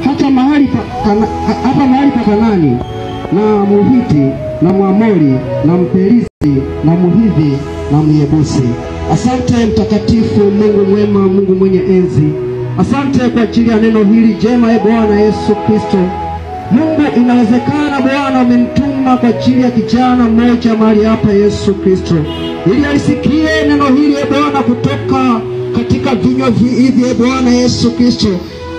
hata mahali pa Kanaani na Muhiti na Mwamori na Mperizi na Muhivi na Myebusi. Asante mtakatifu, Mungu mwema, Mungu mwenye enzi. Asante kwa ajili ya neno hili jema, Bwana Yesu Kristo. Mungu, inawezekana Bwana umenituma kwa ajili ya kijana mmoja mahali hapa, Yesu Kristo, ili alisikie neno hili Bwana kutoka katika vinywa hivi Bwana Yesu Kristo.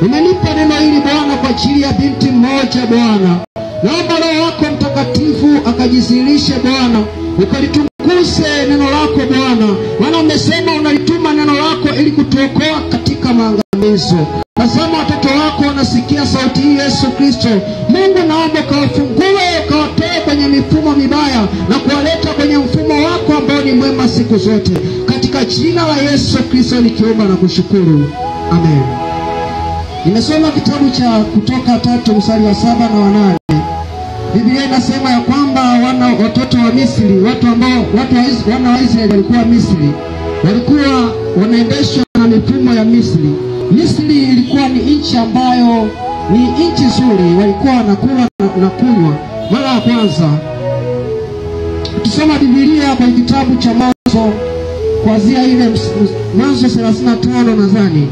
Umenipa neno hili Bwana kwa ajili ya binti mmoja Bwana. Naomba Roho wako Mtakatifu akajisilishe Bwana, ukalitukuse neno lako Bwana, maana umesema unalituma neno lako ili kutuokoa katika maangamizo. Tazama watoto wako wanasikia sauti hii, Yesu Kristo. Mungu, naomba kawafungue, kawatoe kwenye mifumo mibaya na kuwaleta kwenye mfumo wako ambao ni mwema siku zote, katika jina la Yesu Kristo nikiomba na kushukuru, amen. Nimesoma kitabu cha Kutoka 3 mstari wa 7 na wa 8. Biblia inasema ya kwamba watoto wa Misri, wana wa Israeli walikuwa Misri, walikuwa wanaendeshwa na mifumo ya Misri. Misri ilikuwa ni nchi ambayo ni nchi nzuri, walikuwa wanakula na kunywa. Mara ya kwanza tusoma Biblia kwa kitabu cha Mwanzo, kuanzia ile Mwanzo 35 nadhani.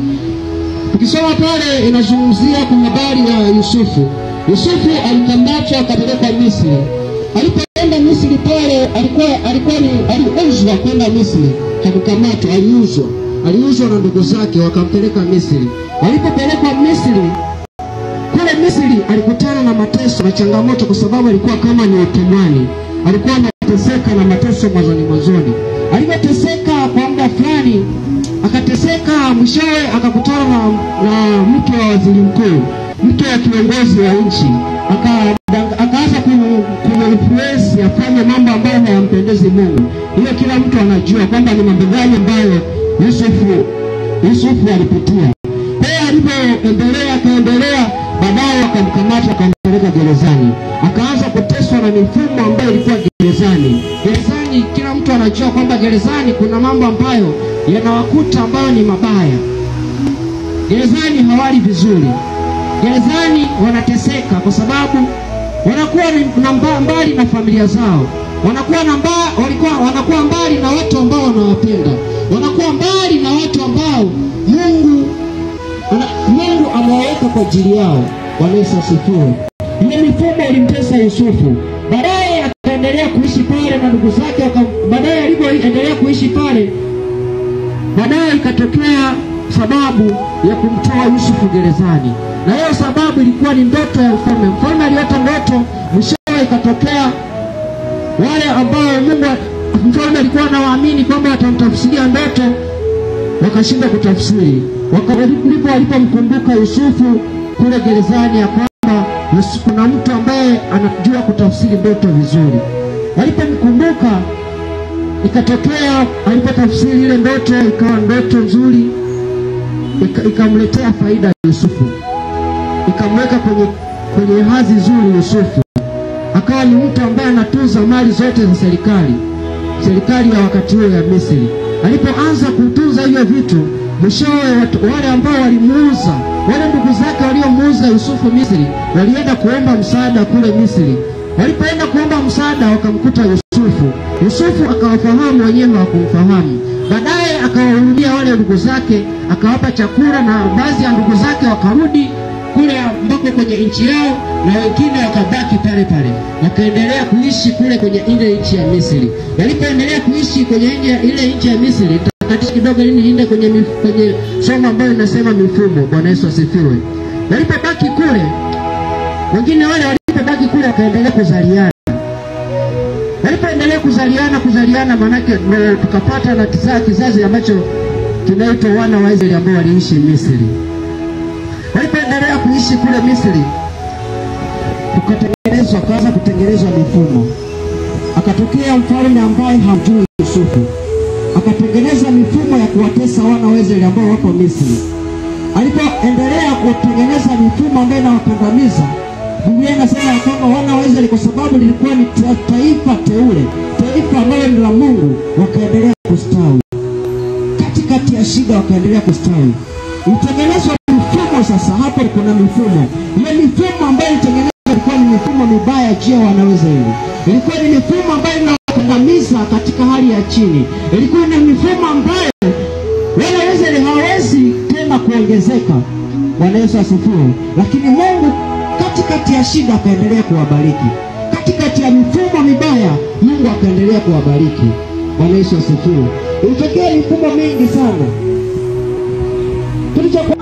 Tukisoma pale inazungumzia kwa habari ya Yusufu. Yusufu alikamatwa akapelekwa Misri. Alipoenda Misri pale aliuzwa kwenda Misri. Hakukamatwa, aliuzwa na ndugu zake wakampeleka Misri. Walipopelekwa Misri, kule Misri alikutana na mateso na changamoto, kwa sababu alikuwa kama ni utumwani. Alikuwa anateseka na mateso mwanzoni. Alipoteseka kwa muda fulani, akateseka, mwishowe akakutana na mke wa waziri mkuu, mke wa kiongozi wa nchi. Akaanza kumwinfluence afanye mambo ambayo hayampendezi Mungu. Hiyo kila mtu anajua kwamba ni mambo gani ambayo Yusufu alipitia. Kwa alipoendelea, baadaye akamkamata akampeleka gerezani. Akaanza kuteswa na mifumo ambayo ilikuwa gerezani. Gerezani kila mtu anajua kwamba gerezani kuna mambo ambayo yanawakuta ambayo ni mabaya. Gerezani hawali vizuri. Gerezani wanateseka kwa sababu wanakuwa mbali na familia zao. Wanakuwa mbali na watu ambao wanawapenda. Wanakuwa mbali na watu ambao Mungu amewaweka kwa ajili yao. Bwana Yesu asifiwe. Ile mifumo ilimtesa Yusufu. Baadaye akaendelea kuishi pale na ndugu zake. Baadaye alipoendelea kuishi pale, baadaye ikatokea sababu ya kumtoa Yusufu gerezani. Na hiyo sababu ilikuwa ni ndoto ya mfalme. Mfalme aliota ndoto, mwishowe ikatokea wale ambao mfalme alikuwa anawaamini kwamba watamtafsiria ndoto, wakashinda kutafsiri. Ndipo walipomkumbuka Yusufu kule gerezani ya kwamba kuna mtu ambaye anajua kutafsiri ndoto vizuri. Walipomkumbuka, ikatokea alipotafsiri ile ndoto ikawa ndoto nzuri, ikamletea faida Yusufu. Ikamweka kwenye hadhi nzuri Yusufu. Akawa ni mtu ambaye anatunza mali zote za serikali ya wakati huo ya Misri. Alipoanza kutunza hiyo vitu, mwishowe wale ambao walimuuza, wale ndugu zake waliomuuza Yusufu Misri, walienda kuomba msaada kule Misri. Walipoenda kuomba msaada, wakamkuta Yusufu akawafahamu wenyewe, hawakumfahamu. Baadaye akawarudia wale ndugu zake, akawapa chakula, na baadhi ya ndugu zake wakarudi kule ambako kwenye nchi yao, na wengine wakabaki pale. Wakaendelea kuishi kule kwenye ile nchi ya Misri. Walipoendelea kuishi kwenye ile nchi ya Misri, katika kidogo niende kwenye somo ambayo inasema mifumo. Bwana Yesu asifiwe. Walipobaki kule, wengine wale walipobaki kule wakaendelea kuzaliana. Walipoendelea kuzaliana, manake tukapata na kizazi ambacho kinaitwa wana wa Israeli ambao waliishi Misri. Walipoendelea kuishi kule Misri, kaanza kutengenezwa mifumo. Akatokea mfalme ambaye hamjui Yusufu, akatengeneza mifumo ya kuwatesa wana wa Israeli ambao wako Misri. Alipoendelea kutengeneza mifumo ambayo inawakandamiza, Biblia inasema ya kwamba wana wa Israeli, kwa sababu lilikuwa ni taifa teule, taifa ambalo ni la Mungu, wakaendelea kustawi. Katikati ya shida wakaendelea kustawi. Utengenezwa mifumo mifumo sasa, hapo kuna mifumo. Ile mifumo ambayo ilitengenezwa ilikuwa ni mifumo mibaya juu ya wanaweza hili. Ilikuwa ni mifumo ambayo inawakandamiza katika hali ya chini. Ilikuwa ni mifumo ambayo wanaweza hawezi tena kuongezeka. Bwana Yesu asifiwe. Lakini Mungu katikati ya shida akaendelea kuwabariki. Katikati ya mifumo mibaya Mungu akaendelea kuwabariki. Bwana Yesu asifiwe. Ilitokea mifumo mingi sana. Tulichokuwa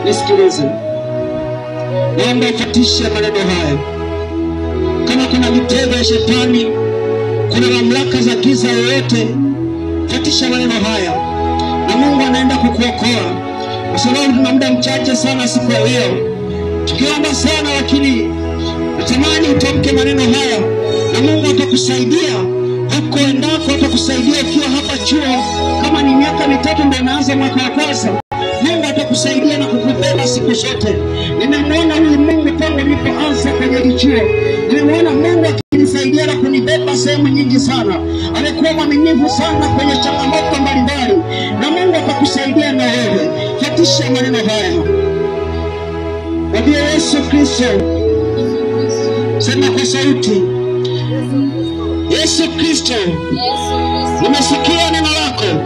nisikilize. Naomba ufatishe maneno haya. Kama kuna mitego ya shetani, kuna mamlaka za giza yoyote, fatisha maneno haya. Na Mungu anaenda kukuokoa. Kwa sababu tuna muda mchache sana siku ya leo. Tukiomba sana, lakini natamani utamke maneno haya na Mungu atakusaidia. Huko endako atakusaidia ukiwa hapa chuo. Kama ni miaka mitatu ndio unaanza mwaka wa kwanza, Mungu atakusaidia na kukubeba siku zote. Nimemwona huyu Mungu tangu nilipoanza kwenye chuo. Nimemwona Mungu akinisaidia na kunibeba sehemu nyingi sana. Amekuwa mwaminifu sana kwenye changamoto mbalimbali. Na Mungu atakusaidia na wewe. Fatisha maneno haya. Mwambie Yesu Kristo. Sema kwa sauti. Yesu Kristo, nimesikia neno lako